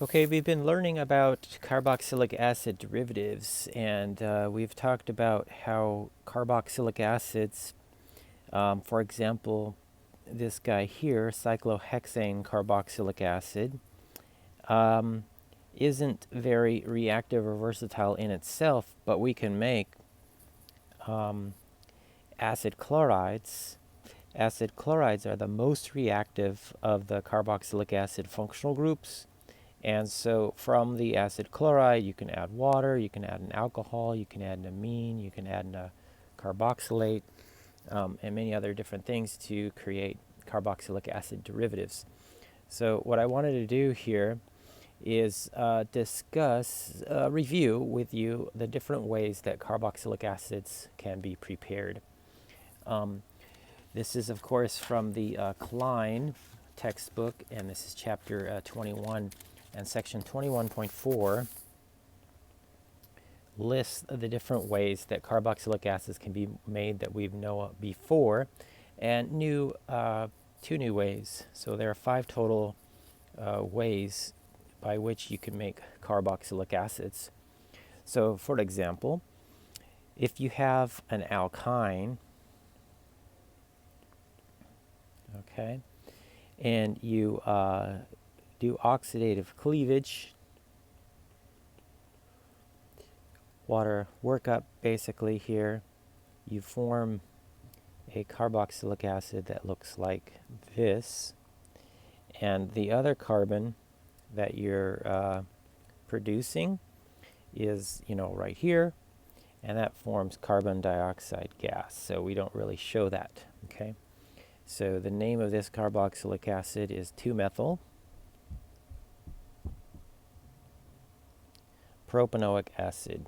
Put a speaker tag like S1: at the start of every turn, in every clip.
S1: Okay, we've been learning about carboxylic acid derivatives, and we've talked about how carboxylic acids, for example, this guy here, cyclohexane carboxylic acid, um, isn't very reactive or versatile in itself, but we can make um, acid chlorides. Acid chlorides are the most reactive of the carboxylic acid functional groups. And so from the acid chloride, you can add water, you can add an alcohol, you can add an amine, you can add a carboxylate, and many other different things to create carboxylic acid derivatives. So what I wanted to do here is review with you the different ways that carboxylic acids can be prepared. Um, this is, of course, from the Klein textbook, and this is chapter 21, and section 21.4 lists the different ways that carboxylic acids can be made that we've known before, and two new ways. So there are 5 total ways by which you can make carboxylic acids. So, for example, if you have an alkyne, okay, and you do oxidative cleavage, water workup basically here, you form a carboxylic acid that looks like this, and the other carbon that you're producing is, right here, and that forms carbon dioxide gas. So we don't really show that, okay? So the name of this carboxylic acid is 2-methyl propanoic acid.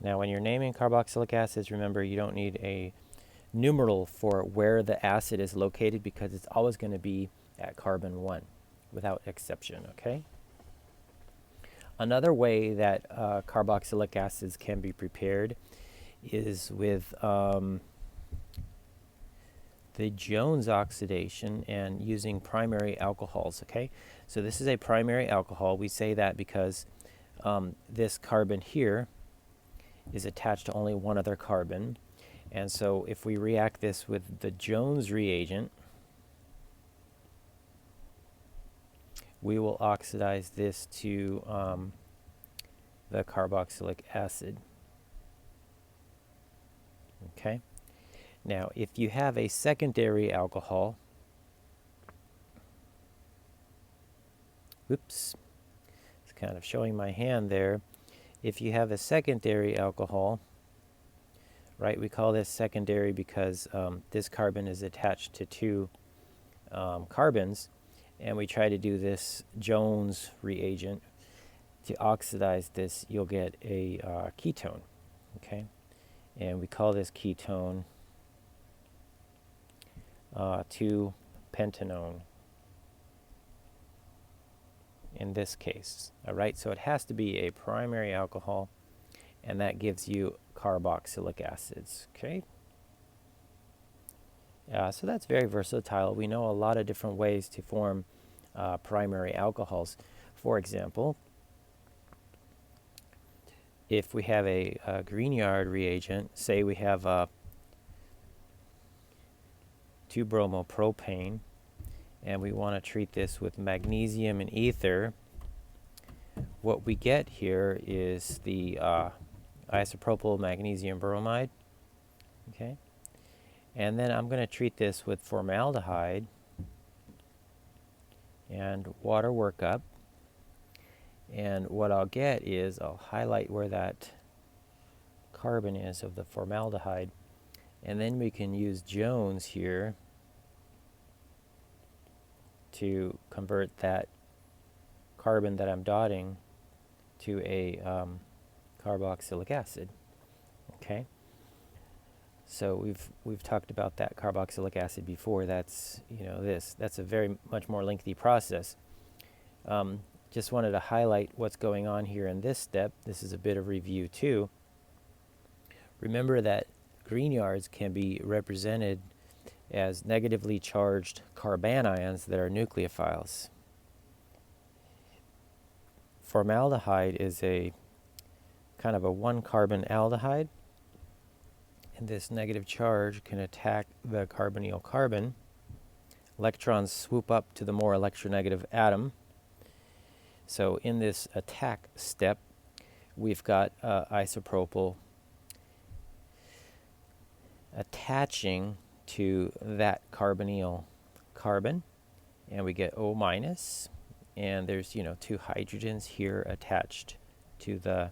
S1: Now, when you're naming carboxylic acids, remember you don't need a numeral for where the acid is located because it's always going to be at carbon 1 without exception, okay? Another way that carboxylic acids can be prepared is with the Jones oxidation and using primary alcohols, okay? So this is a primary alcohol. We say that because this carbon here is attached to only one other carbon. And so if we react this with the Jones reagent, we will oxidize this to the carboxylic acid. Okay? Now, if you have a secondary alcohol, oops, it's kind of showing my hand there. If you have a secondary alcohol, right, we call this secondary because this carbon is attached to 2 carbons, and we try to do this Jones reagent to oxidize this, you'll get a ketone, okay? And we call this ketone 2-pentanone in this case, all right? So it has to be a primary alcohol, and that gives you carboxylic acids, okay? So that's very versatile. We know a lot of different ways to form primary alcohols. For example, if we have a Grignard reagent, say we have 2-bromopropane, and we want to treat this with magnesium and ether, what we get here is the isopropyl magnesium bromide, okay? And then I'm going to treat this with formaldehyde and water workup. And what I'll get is I'll highlight where that carbon is of the formaldehyde. And then we can use Jones here to convert that carbon that I'm dotting to a carboxylic acid. Okay? So we've talked about that carboxylic acid before. That's that's a very much more lengthy process. Just wanted to highlight what's going on here in this step. This is a bit of review too. Remember that Grignards can be represented as negatively charged carbanions that are nucleophiles. Formaldehyde is a kind of a one-carbon aldehyde, and this negative charge can attack the carbonyl carbon. Electrons swoop up to the more electronegative atom. So in this attack step, we've got isopropyl attaching to that carbonyl carbon, and we get O minus, and there's, you know, two hydrogens here attached to the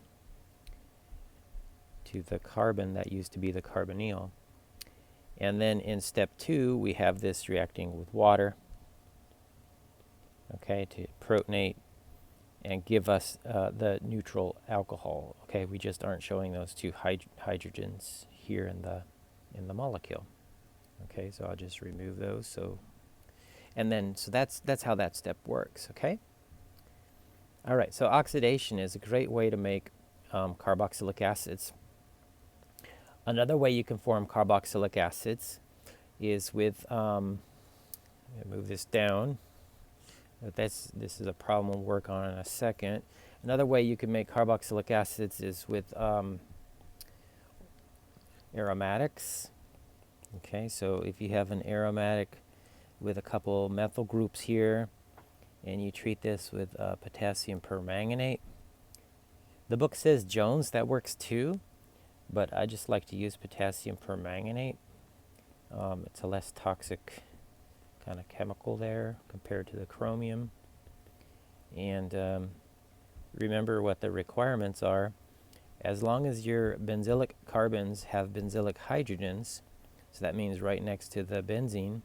S1: carbon that used to be the carbonyl. And then in step 2, we have this reacting with water, okay, to protonate and give us the neutral alcohol. Okay, we just aren't showing those two hydrogens here in the molecule. Okay, so I'll just remove those. So that's how that step works. Okay. All right. So oxidation is a great way to make carboxylic acids. Another way you can form carboxylic acids is with move this down. This is a problem we'll work on in a second. Another way you can make carboxylic acids is with aromatics. Okay, so if you have an aromatic with a couple methyl groups here, and you treat this with potassium permanganate, the book says Jones, that works too, but I just like to use potassium permanganate. It's a less toxic kind of chemical there compared to the chromium. And remember what the requirements are. As long as your benzylic carbons have benzylic hydrogens, so that means right next to the benzene,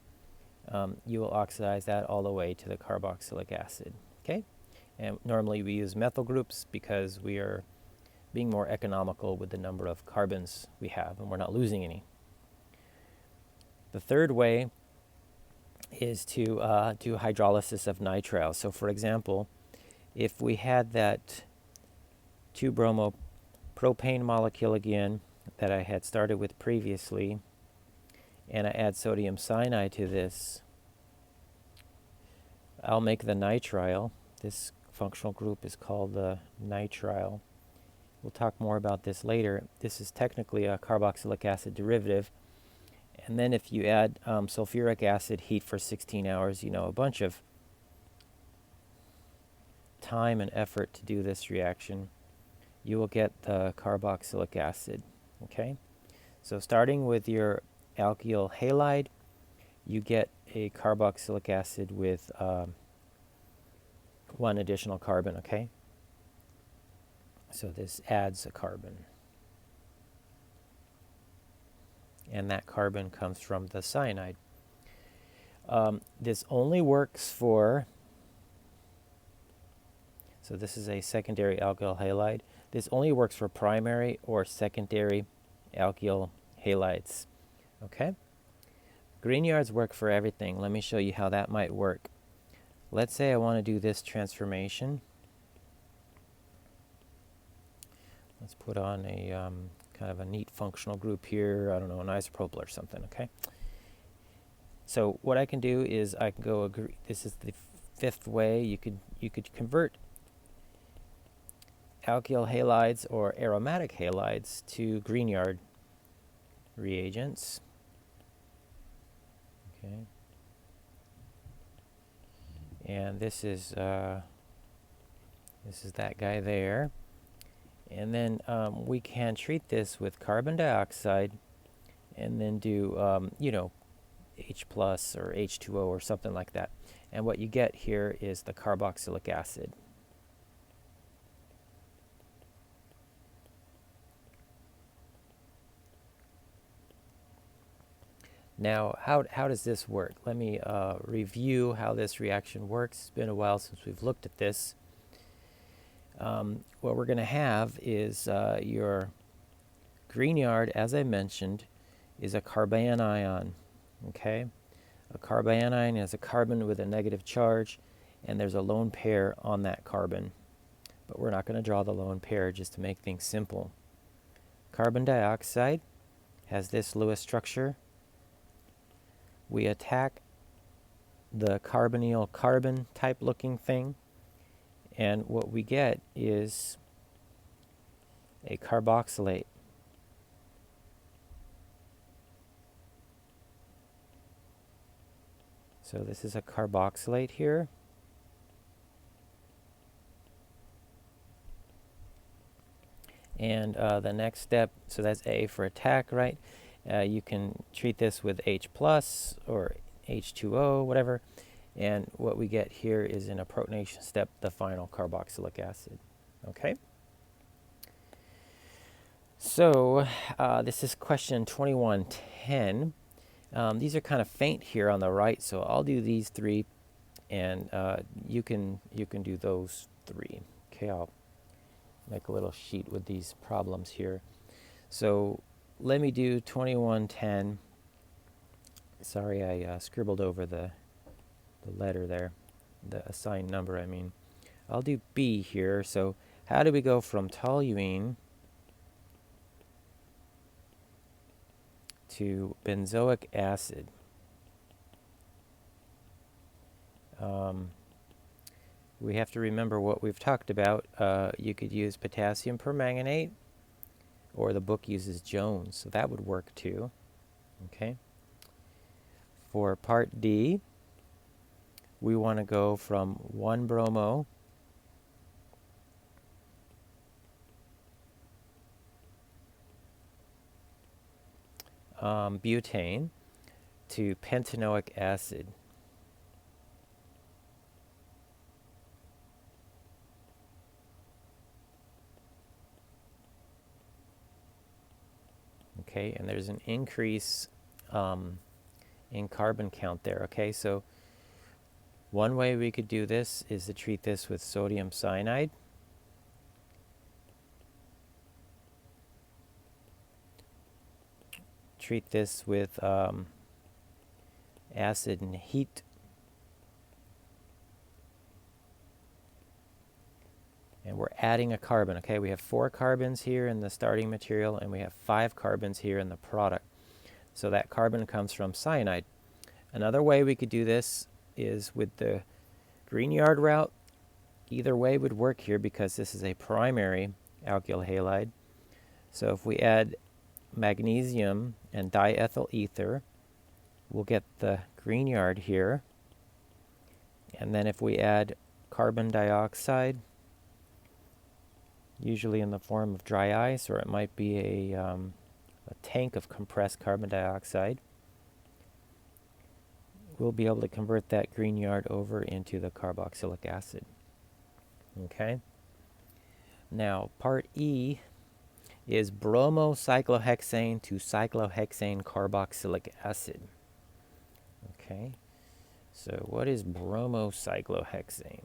S1: you will oxidize that all the way to the carboxylic acid. Okay? And normally we use methyl groups because we are being more economical with the number of carbons we have, and we're not losing any. The third way is to do hydrolysis of nitrile. So for example, if we had that 2-bromo-propane molecule again that I had started with previously, and I add sodium cyanide to this, I'll make the nitrile. This functional group is called the nitrile. We'll talk more about this later. This is technically a carboxylic acid derivative. And then if you add sulfuric acid, heat for 16 hours, you know, a bunch of time and effort to do this reaction, you will get the carboxylic acid. Okay? So starting with your alkyl halide, you get a carboxylic acid with one additional carbon. Okay? So this adds a carbon. And that carbon comes from the cyanide. This only works for, so this is a secondary alkyl halide. This only works for primary or secondary alkyl halides. Okay? Grignards work for everything. Let me show you how that might work. Let's say I want to do this transformation. Let's put on a kind of a neat functional group here. I don't know, an isopropyl or something. Okay. So what I can do is I can go agree. This is the fifth way you could convert alkyl halides or aromatic halides to Grignard reagents. Okay. And this is that guy there. And then we can treat this with carbon dioxide and then do, you know, H plus or H2O or something like that. And what you get here is the carboxylic acid. Now, how does this work? Let me review how this reaction works. It's been a while since we've looked at this. What we're going to have is your Grignard, as I mentioned, is a carbanion. Okay? A carbanion is a carbon with a negative charge, and there's a lone pair on that carbon. But we're not going to draw the lone pair just to make things simple. Carbon dioxide has this Lewis structure we attack the carbonyl carbon type looking thing, and what we get is a carboxylate. So this is a carboxylate here. And the next step, so that's A for attack, right? You can treat this with H plus or H2O, whatever. And what we get here is in a protonation step, the final carboxylic acid. Okay? So this is question 2110. These are kind of faint here on the right, so I'll do these three, and you can do those three. Okay, I'll make a little sheet with these problems here. So let me do 2110. Sorry, I scribbled over the letter there, the assigned number, I mean. I'll do B here. So how do we go from toluene to benzoic acid? We have to remember what we've talked about. You could use potassium permanganate, or the book uses Jones, so that would work too. Okay. For part D, we want to go from 1-bromo butane to pentanoic acid. Okay, and there's an increase in carbon count there. Okay, so one way we could do this is to treat this with sodium cyanide. Treat this with acid and heat. And we're adding a carbon. Okay, we have 4 carbons here in the starting material, and we have 5 carbons here in the product. So that carbon comes from cyanide. Another way we could do this is with the Grignard route. Either way would work here because this is a primary alkyl halide. So if we add magnesium and diethyl ether, we'll get the Grignard here. And then if we add carbon dioxide, usually in the form of dry ice, or it might be a tank of compressed carbon dioxide, we'll be able to convert that Grignard over into the carboxylic acid. Okay. Now, part E is bromocyclohexane to cyclohexane carboxylic acid. Okay. So what is bromocyclohexane?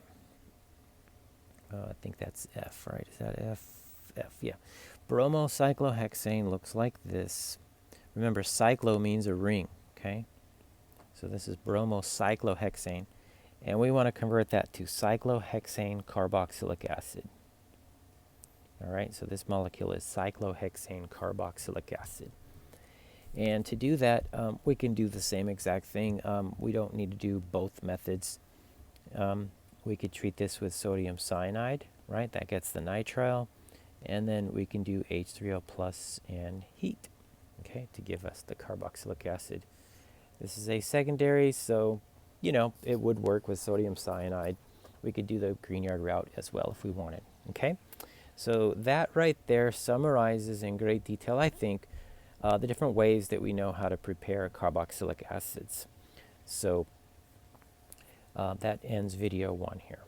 S1: I think that's F, right? Is that F? F, yeah. Bromocyclohexane looks like this. Remember, cyclo means a ring, okay? So this is bromocyclohexane. And we want to convert that to cyclohexane carboxylic acid. All right, so this molecule is cyclohexane carboxylic acid. And to do that, we can do the same exact thing. We don't need to do both methods. We could treat this with sodium cyanide, right? That gets the nitrile. And then we can do H3O plus and heat, okay, to give us the carboxylic acid. This is a secondary, so, you know, it would work with sodium cyanide. We could do the Grignard route as well if we wanted, okay? So that right there summarizes in great detail, I think, the different ways that we know how to prepare carboxylic acids. So that ends video 1 here.